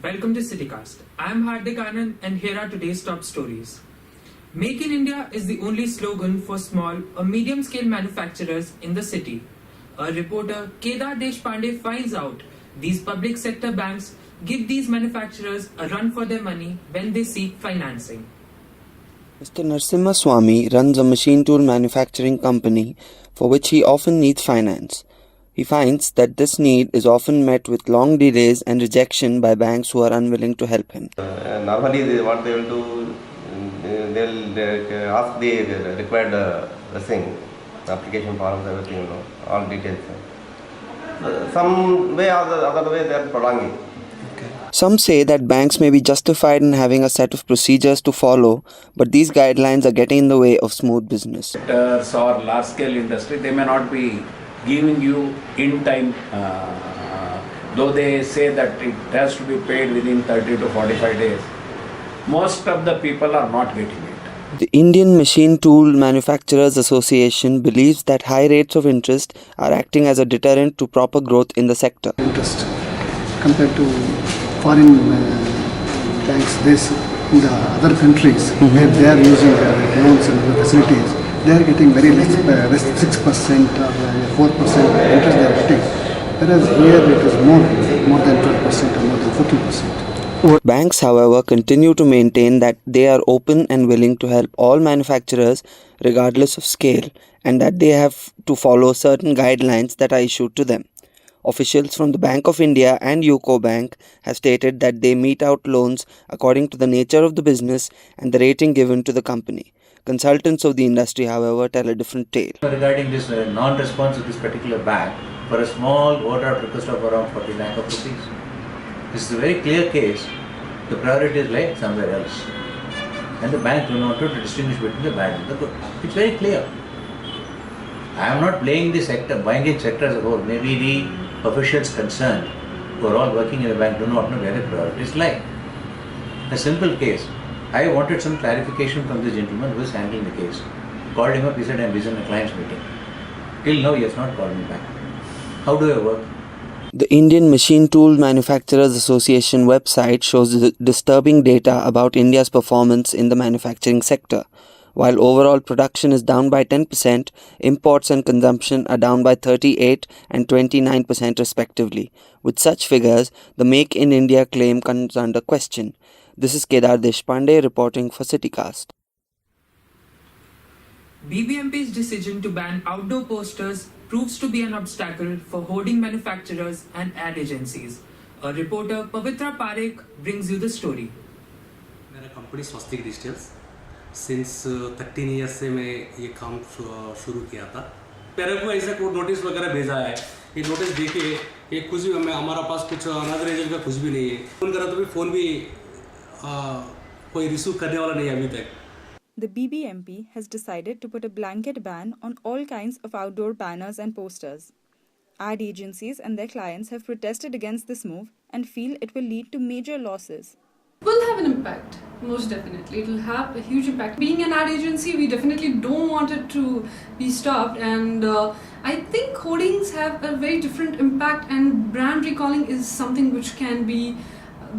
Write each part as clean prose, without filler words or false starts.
Welcome to CityCast. I am Hardik Anand and here are today's top stories. Make in India is the only slogan for small or medium scale manufacturers in the city. A reporter, Kedar Deshpande, finds out these public sector banks give these manufacturers a run for their money when they seek financing. Mr. Narasimha Swamy runs a machine tool manufacturing company for which he often needs finance. He finds that this need is often met with long delays and rejection by banks who are unwilling to help him. Normally, what they will do, they'll ask the required application forms, everything, all details. Some way or the other way, they are prolonging. Some say that banks may be justified in having a set of procedures to follow, but these guidelines are getting in the way of smooth business. Or large-scale industry, they may not be giving you in time, though they say that it has to be paid within 30 to 45 days. Most of the people are not getting it. The Indian Machine Tool Manufacturers Association believes that high rates of interest are acting as a deterrent to proper growth in the sector. Interest compared to foreign banks, in the other countries where they are using loans and facilities, they are getting very less, 6% or 4% interest they are getting. Whereas here it is more than 12% or more than 14%. Banks, however, continue to maintain that they are open and willing to help all manufacturers regardless of scale and that they have to follow certain guidelines that are issued to them. Officials from the Bank of India and UCO Bank have stated that they mete out loans according to the nature of the business and the rating given to the company. Consultants of the industry, however, tell a different tale. Regarding this non-response of this particular bank for a small overdraft request of around 40 lakh of rupees, this is a very clear case. The priorities lie somewhere else, and the bank do not know to distinguish between the bad and the good. It's very clear. I am not blaming the sector, banking sector as a whole. Maybe the officials concerned who are all working in the bank do not know where the priorities lie. A simple case. I wanted some clarification from the gentleman who is handling the case. Called him up, he said, I am busy in a client's meeting. Till now, he has not called me back. How do I work? The Indian Machine Tool Manufacturers Association website shows disturbing data about India's performance in the manufacturing sector. While overall production is down by 10%, imports and consumption are down by 38 and 29% respectively. With such figures, the Make in India claim comes under question. This is Kedar Deshpande reporting for CityCast. BBMP's decision to ban outdoor posters proves to be an obstacle for hoarding manufacturers and ad agencies. A reporter, Pavitra Parekh, brings you the story. मेरा company स्वस्तिक digitals since 13 years से मैं ये काम शुरू किया था. मेरे को ऐसा कोई नोटिस वगैरह भेजा है. ये नोटिस देखिए, ये कुछ भी हमारा पास कुछ अनादर एजेंट का कुछ भी नहीं है. फोन करा तो भी फोन भी कोई रिसीव करने वाला नहीं है अभी तक. The BBMP has decided to put a blanket ban on all kinds of outdoor banners and posters. Ad agencies and their clients have protested against this move and feel it will lead to major losses. It will have an impact, most definitely. It will have a huge impact. Being an ad agency, we definitely don't want it to be stopped, and I think hoardings have a very different impact, and brand recalling is something which can be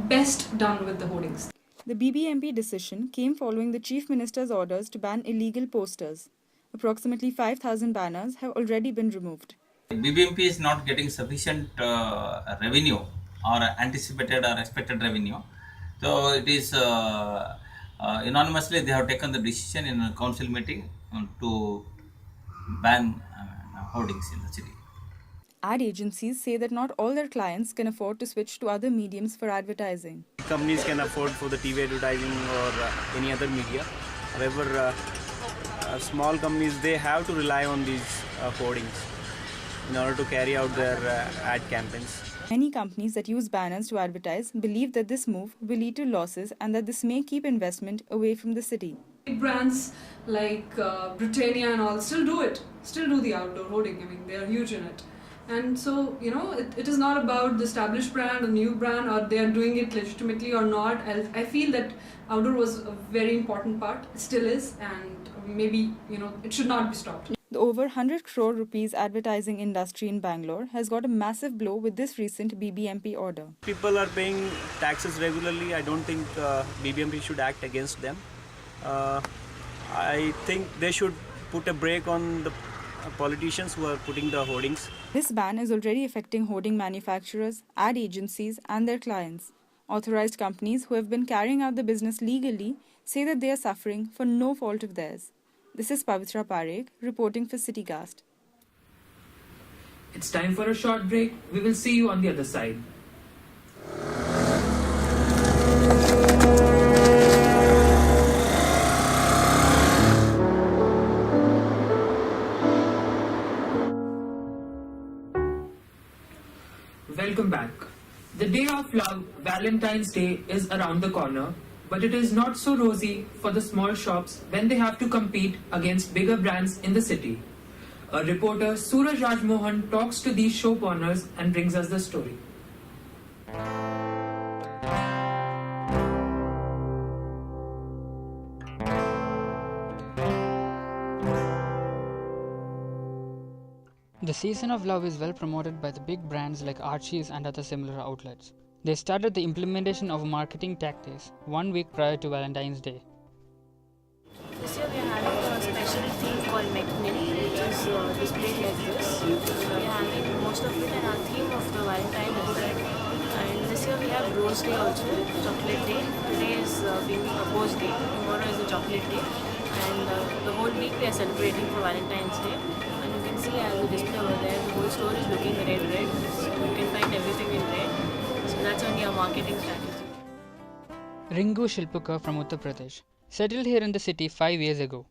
best done with the hoardings. The BBMP decision came following the Chief Minister's orders to ban illegal posters. Approximately 5,000 banners have already been removed. BBMP is not getting sufficient revenue or anticipated or expected revenue. So it is unanimously they have taken the decision in a council meeting to ban hoardings in the city. Ad agencies say that not all their clients can afford to switch to other mediums for advertising. Companies can afford for the TV advertising or any other media. However, small companies, they have to rely on these hoardings in order to carry out their ad campaigns. Many companies that use banners to advertise believe that this move will lead to losses and that this may keep investment away from the city. Big brands like Britannia and all still do the outdoor hoarding. I mean, they are huge in it. And so, it is not about the established brand or new brand or they are doing it legitimately or not. I feel that outdoor was a very important part. It still is, and maybe, it should not be stopped. The over 100 crore rupees advertising industry in Bangalore has got a massive blow with this recent BBMP order. People are paying taxes regularly. I don't think BBMP should act against them. I think they should put a break on the politicians who are putting the hoardings. This ban is already affecting hoarding manufacturers, ad agencies, and their clients. Authorized companies who have been carrying out the business legally say that they are suffering for no fault of theirs. This is Pavitra Parekh reporting for CityCast. It's time for a short break. We will see you on the other side. Welcome back. The day of love, Valentine's Day, is around the corner, but it is not so rosy for the small shops when they have to compete against bigger brands in the city. A reporter, Suraj Rajmohan, talks to these shop owners and brings us the story. The season of love is well promoted by the big brands like Archie's and other similar outlets. They started the implementation of marketing tactics 1 week prior to Valentine's Day. This year we are having a special theme called McMini, which is displayed like this. We are having most of it in our theme of the Valentine Day. And this year we have Rose Day also, Chocolate Day. Today is being Propose Day, tomorrow is the Chocolate Day. And the whole week we are celebrating for Valentine's Day. And you can see as the display over there, the whole store is looking red. So you can find everything in red. So that's only our marketing strategy. Ringu Shilpukar from Uttar Pradesh settled here in the city 5 years ago.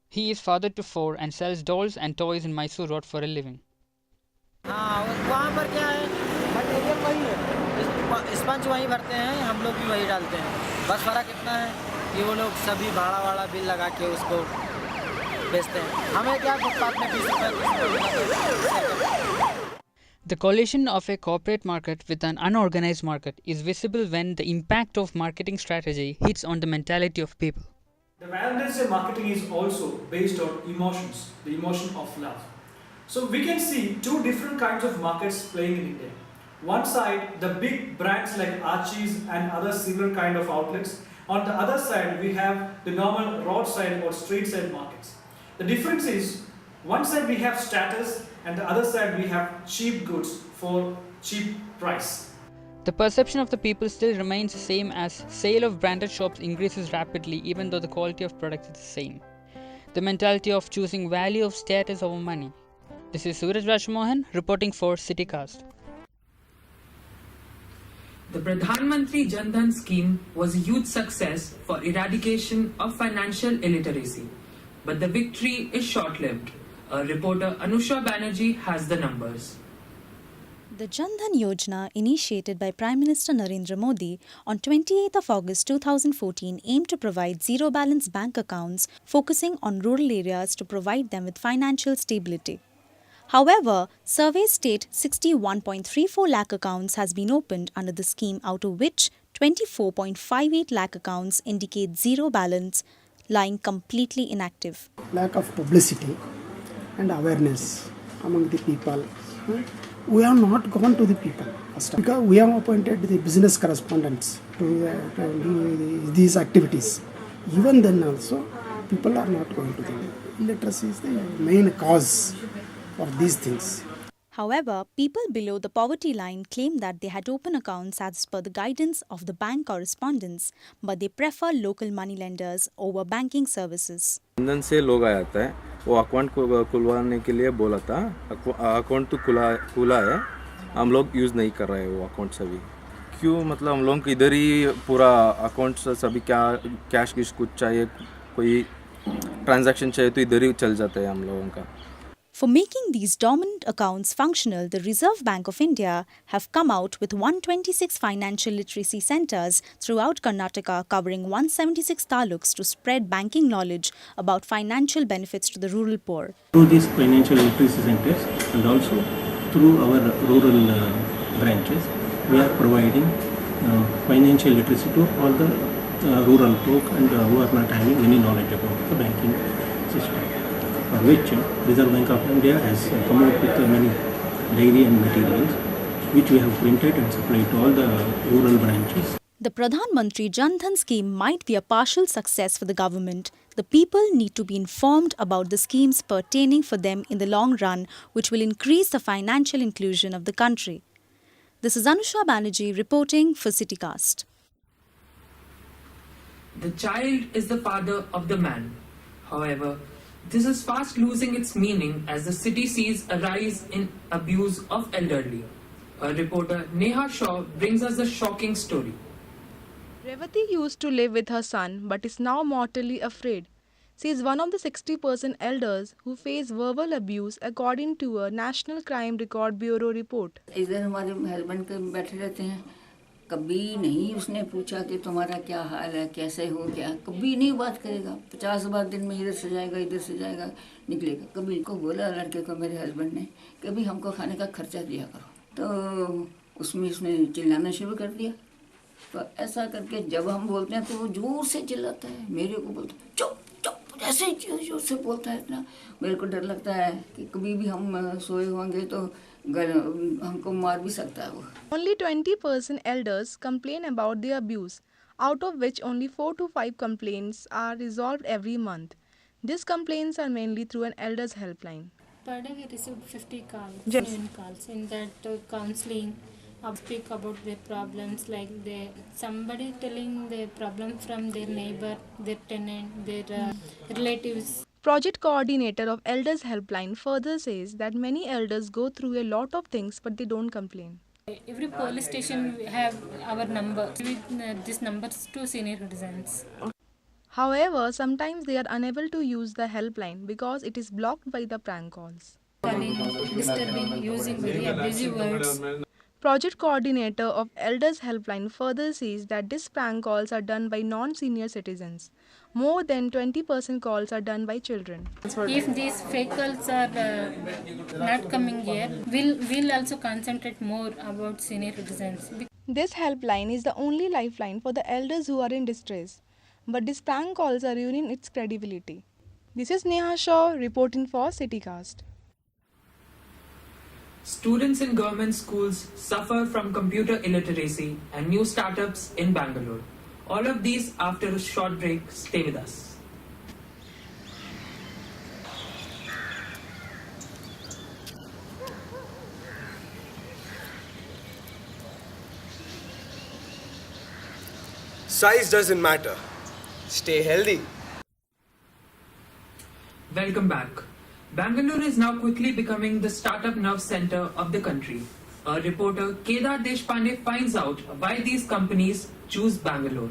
He is father to 4 and sells dolls and toys in Mysore Road for a living. वहाँ पर क्या है material वही है sponge वहीं भरते हैं हम लोग भी वही डालते हैं बस फ़र्क इतना है कि वो लोग सभी भाड़ा बिल लगा के उसको बेचते हैं हमें क्या फुटपाथ में 20 रुपये The collation of a corporate market with an unorganized market is visible when the impact of marketing strategy hits on the mentality of people. The Valentine's Day marketing is also based on emotions, the emotion of love. So we can see two different kinds of markets playing in India. One side, the big brands like Archie's and other similar kind of outlets. On the other side, we have the normal roadside or street side markets. The difference is, one side we have status and the other side we have cheap goods for cheap price. The perception of the people still remains the same as sale of branded shops increases rapidly even though the quality of products is the same. The mentality of choosing value of status over money. This is Suraj Rajmohan reporting for CityCast. The Pradhan Mantri Jan Dhan scheme was a huge success for eradication of financial illiteracy. But the victory is short-lived. Our reporter Anusua Banerjee has the numbers. The Jan Dhan Yojana, initiated by Prime Minister Narendra Modi on 28th of August 2014, aimed to provide zero-balance bank accounts, focusing on rural areas to provide them with financial stability. However, surveys state 61.34 lakh accounts has been opened under the scheme, out of which 24.58 lakh accounts indicate zero balance, lying completely inactive. Lack of publicity and awareness among the people. We have not gone to the people first, because we have appointed the business correspondents to do these activities. Even then also, people are not going to them. Illiteracy is the main cause of these things. However, people below the poverty line claim that they had opened accounts as per the guidance of the bank correspondents, but they prefer local moneylenders over banking services. London से लोग आया था, वो account को खुलवाने के लिए बोला था, अकाउंट तो खुला है, हम लोग यूज़ नहीं कर रहे हैं वो अकाउंट सभी. क्यों? मतलब हम लोग इधर ही पूरा अकाउंट सभी क्या कैश की कुछ चाहिए, कोई ट्रांजैक्शन चाहिए तो इधर ही चल जाता है हम लोगों का. For making these dormant accounts functional, the Reserve Bank of India have come out with 126 financial literacy centers throughout Karnataka, covering 176 taluks to spread banking knowledge about financial benefits to the rural poor. Through these financial literacy centers and also through our rural branches, we are providing financial literacy to all the rural folk and who are not having any knowledge about the banking system. which Reserve Bank of India has come out with many dairy and materials which we have printed and supplied to all the rural branches. The Pradhan Mantri Jan Dhan scheme might be a partial success for the government. The people need to be informed about the schemes pertaining for them in the long run, which will increase the financial inclusion of the country. This is Anusua Banerjee reporting for CityCast. The child is the father of the man. However, this is fast losing its meaning as the city sees a rise in abuse of elderly. Our reporter Neha brings us the shocking story. Revati used to live with her son but is now mortally afraid. She is one of the 60% elders who face verbal abuse according to a National Crime Record Bureau report. इधर हमारे husband के बैठे रहते हैं, कभी नहीं उसने पूछा कि तुम्हारा क्या हाल है, कैसे हो, क्या, कभी नहीं बात करेगा। 50 बार दिन में इधर से जाएगा निकलेगा। कभी को बोला लड़के को, मेरे हस्बैंड ने, कभी हमको खाने का खर्चा दिया करो, तो उसमें उसने चिल्लाना शुरू कर दिया। तो ऐसा करके जब हम बोलते हैं तो वो जोर से चिल्लाता है, मेरे को बोलता है चुप चुप, ऐसे ही जोर से बोलता है। इतना मेरे को डर लगता है कि कभी भी हम सोए होंगे तो हमको मार भी सकता है वो। Only 20% elders complain about the abuse, out of which only 4 to 5 complaints are resolved every month. These complaints are mainly through an elders helpline. Per day we received 50 calls, Yes. genuine calls. In that counseling, speak about their problems, like somebody telling their problem from their neighbor, their tenant, their relatives. Project coordinator of Elders Helpline further says that many elders go through a lot of things but they don't complain. Every police station we have our number. With these numbers to senior citizens. However, sometimes they are unable to use the helpline because it is blocked by the prank calls. Calling, disturbing, using very abusive words. Project coordinator of Elders Helpline further says that these prank calls are done by non-senior citizens. More than 20% calls are done by children. If these fake calls are not coming here, we'll also concentrate more about senior citizens. This helpline is the only lifeline for the elders who are in distress. But these prank calls are ruining its credibility. This is Neha reporting for CityCast. Students in government schools suffer from computer illiteracy and new startups in Bangalore. All of these after a short break. Stay with us. Size doesn't matter. Stay healthy. Welcome back. Bangalore is now quickly becoming the startup nerve center of the country. Our reporter Kedar Deshpande finds out why these companies choose Bangalore.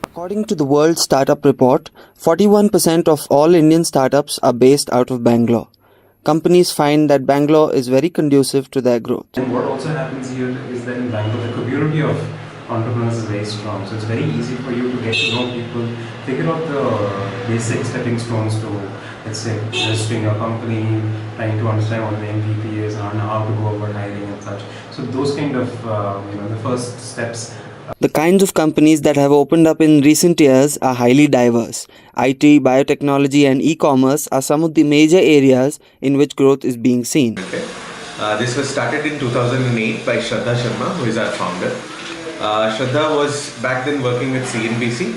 According to the World Startup Report, 41% of all Indian startups are based out of Bangalore. Companies find that Bangalore is very conducive to their growth. And what also happens here is that in Bangalore, the community of entrepreneurs is very strong. So it's very easy for you to get to know people, figure out the basic stepping stones to, let's say, registering your company, trying to understand what the MVP is, and how to go about hiring and such. So those kind of, the first steps. The kinds of companies that have opened up in recent years are highly diverse. IT, biotechnology and e-commerce are some of the major areas in which growth is being seen. This was started in 2008 by Shraddha Sharma, who is our founder. Shraddha was back then working with CNBC,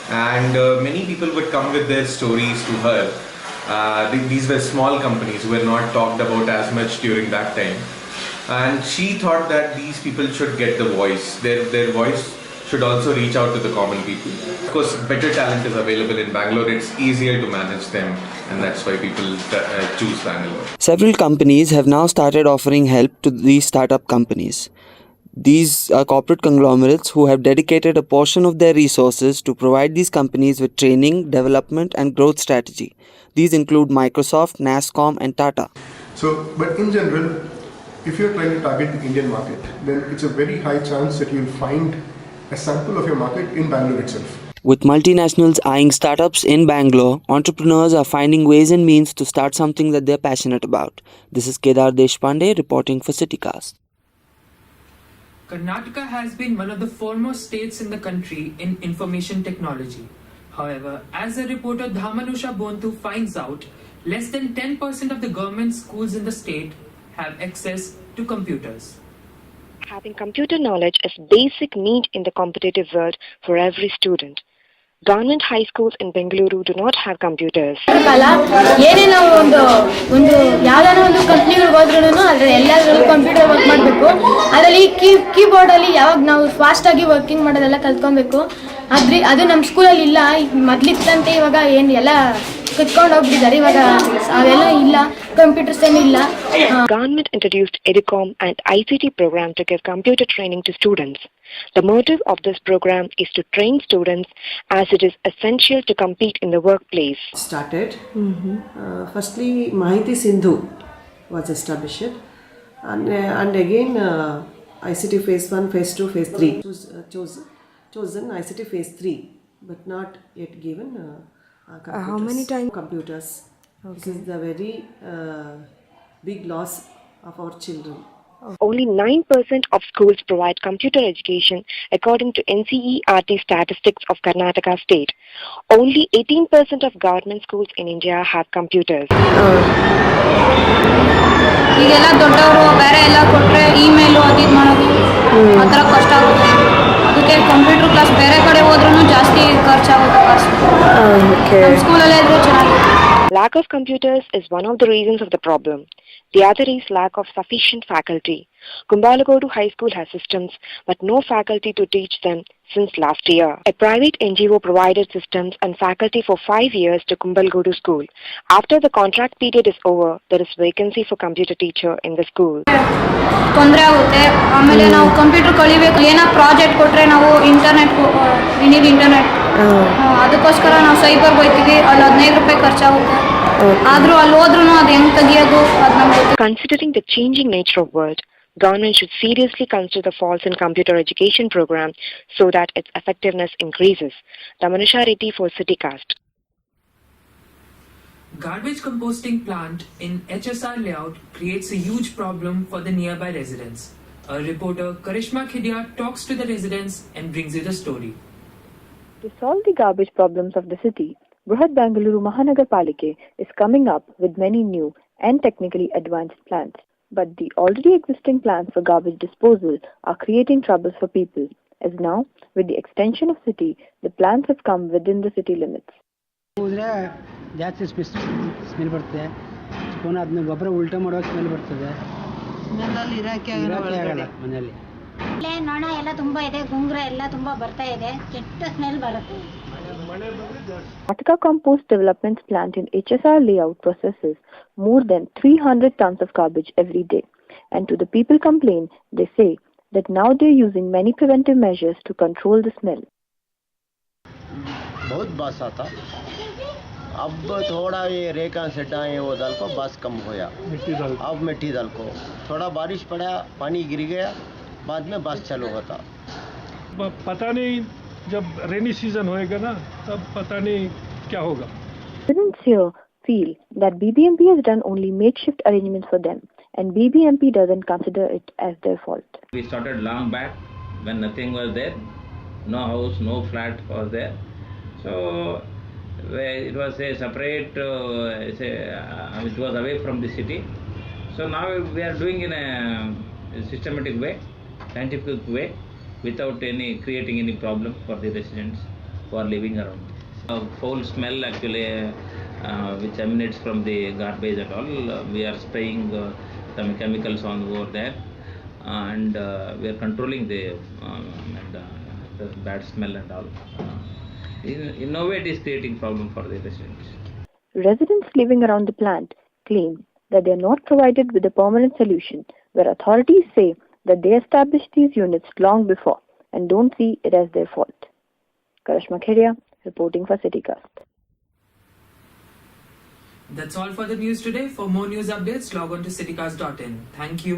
and many people would come with their stories to her. These were small companies who were not talked about as much during that time. And she thought that these people should get the voice. Their voice should also reach out to the common people. Of course, better talent is available in Bangalore. It's easier to manage them, and that's why people choose Bangalore. Several companies have now started offering help to these startup companies. These are corporate conglomerates who have dedicated a portion of their resources to provide these companies with training, development and growth strategy. These include Microsoft, NASSCOM and Tata. So, but in general, if you're trying to target the Indian market, then it's a very high chance that you'll find a sample of your market in Bangalore itself. With multinationals eyeing startups in Bangalore, entrepreneurs are finding ways and means to start something that they're passionate about. This is Kedar Deshpande reporting for CityCast. Karnataka has been one of the foremost states in the country in information technology. However, as the reporter Dhamanusha Bontu finds out, Less than 10% of the government schools in the state have access to computers. Having computer knowledge is basic need in the competitive world for every student. Government high schools in Bengaluru do not have computers. ಏನೇನೋ ಒಂದು ಯಾವ್ದಾರ ಒಂದು ಕಂಪ್ನಿಗಳಿಗೆ ಹೋದ್ರೂ ಅದ್ರಲ್ಲಿ ಎಲ್ಲದರಲ್ಲೂ computer work ಮಾಡಬೇಕು. ಅದರಲ್ಲಿ ಕೀಬೋರ್ಡಲ್ಲಿ ಯಾವಾಗ ನಾವು ಫಾಸ್ಟಾಗಿ ವರ್ಕಿಂಗ್ ಮಾಡೋದೆಲ್ಲ ಕಲ್ತ್ಕೊಬೇಕು. ಅದು ನಮ್ಮ ಸ್ಕೂಲಲ್ಲಿ ಇಲ್ಲ. ಮೊದಲಿತ್ತಂತೆ ಇವಾಗ ಏನು ಎಲ್ಲ ಕಿತ್ಕೊಂಡು ಹೋಗ್ಬಿಟ್ಟಿದ್ದಾರೆ. ಇವಾಗ ಅವೆಲ್ಲ ಇಲ್ಲ, ಕಂಪ್ಯೂಟರ್ಸ್ ಏನಿಲ್ಲ. Government introduced EDUCOM and ICT program to give computer training to students. The motive of this program is to train students as it is essential to compete in the workplace. Started. Firstly, Mahiti Sindhu was established, and again ICT phase 1, phase 2, phase 3. Chosen ICT phase 3, but not yet given computers. How many times? Computers. Okay. This is the very big loss of our children. Only 9% of schools provide computer education according to NCERT statistics of Karnataka state. Only 18% of government schools in India have computers. ಈಗೆಲ್ಲ ದೊಡ್ಡವರು ಬೇರೆ ಎಲ್ಲ ಕೊಟ್ಟರೆ email ಅದು ಇದು ಮಾಡೋದು ಆ ಥರ ಕಷ್ಟ ಆಗುತ್ತೆ. ಅದಕ್ಕೆ ಕಂಪ್ಯೂಟರ್ ಕ್ಲಾಸ್ ಬೇರೆ ಕಡೆ ಹೋದ್ರೂ ಜಾಸ್ತಿ ಖರ್ಚಾಗುತ್ತೆ ಕಾಸು. ನಮ್ಮ ಸ್ಕೂಲಲ್ಲೇ ಇದ್ರೂ ಚೆನ್ನಾಗಿರುತ್ತೆ. Lack of computers is one of the reasons of the problem. The other is lack of sufficient faculty. Kumbalagodu High School has systems, but no faculty to teach them since last year. A private NGO provided systems and faculty for 5 years to Kumbalagodu School. After the contract period is over, there is vacancy for computer teacher in the school. ತೊಂದರೆ ಆಗುತ್ತೆ. ಆಮೇಲೆ ನಾವು computer ಕಲಿಬೇಕು. ಏನೋ project ಕೊಟ್ಟರೆ ನಾವು internet internet ಅದಕ್ಕೋಸ್ಕರ ನಾವು ಸೈಬರ್ಗೆ ಹೋಗ್ತೀವಿ. ಅಲ್ಲಿ 15 ರೂಪಾಯಿ ಖರ್ಚಾಗುತ್ತೆ. ಆದರೂ ಅಲ್ಲಿ ಹೋದ್ರೂ ಅದು ಹೆಂಗೆ ತೆಗಿಯೋದು ಅದು ನಮ್ಗೆ ಗೊತ್ತಿಲ್ಲ. Considering the changing nature of world, government should seriously consider the faults in computer education program so that its effectiveness increases. Tamanusha Reddy for CityCast. Garbage composting plant in HSR layout creates a huge problem for the nearby residents. A reporter, Karishma Khidia, talks to the residents and brings you the story. To solve the garbage problems of the city, Brihat Bengaluru Mahanagar Palike is coming up with many new and technically advanced plants. But the already existing plants for garbage disposal are creating troubles for people, as now, with the extension of city, the plants have come within the city limits. ಜಾಸ್ತಿ smell ಬರ್ತದೆ. ಪುನಃ ಅದನ್ನ ಗೊಬ್ಬರ ಉಲ್ಟಾ ಮಾಡುವಾಗ smell ಬರ್ತದೆ. ಸ್ಮೆಲ್ಲಲ್ಲಿ ಇರೋಕ್ಕೆ ಆಗಲ್ಲ ಮನೆಯಲ್ಲಿ. ನೊಣ ಎಲ್ಲ ತುಂಬ ಇದೆ, ಗುಂಗ್ರ ಎಲ್ಲ ತುಂಬ ಬರ್ತಾ ಇದೆ, ಕೆಟ್ಟ ಸ್ಮೆಲ್ ಬರುತ್ತೆ. Ataka Compost Development Plant in HSR layout processes more than 300 tons of garbage every day. And to the people complain, they say that now they're using many preventive measures to control the smell. बहुत बस आता, अब थोड़ा ये रेका सेटा है वो डाल को बस कम होया, अब मिट्टी डाल को थोड़ा बारिश पड़ा, पानी गिर गया, बाद में बस चालू होता. पता नहीं जब रेनी सीजन होएगा ना तब पता नहीं क्या होगा. Residents here feel that BBMP has done only makeshift arrangements for them, and BBMP doesn't consider it as their fault. We started long back when nothing was there, no house, no flat was there. So it was a separate, it was away from the city. So now we are doing in a systematic way, scientific way, without creating any problem for the residents who are living around. Foul smell actually which emanates from the garbage at all. We are spraying some chemicals on over there, and we are controlling the bad smell and all. In no way it is creating problem for the residents. Residents living around the plant claim that they are not provided with a permanent solution, where authorities say that they established these units long before and don't see it as their fault. Karishma Khidia, reporting for CityCast. That's all for the news today. For more news updates, log on to citycast.in. Thank you.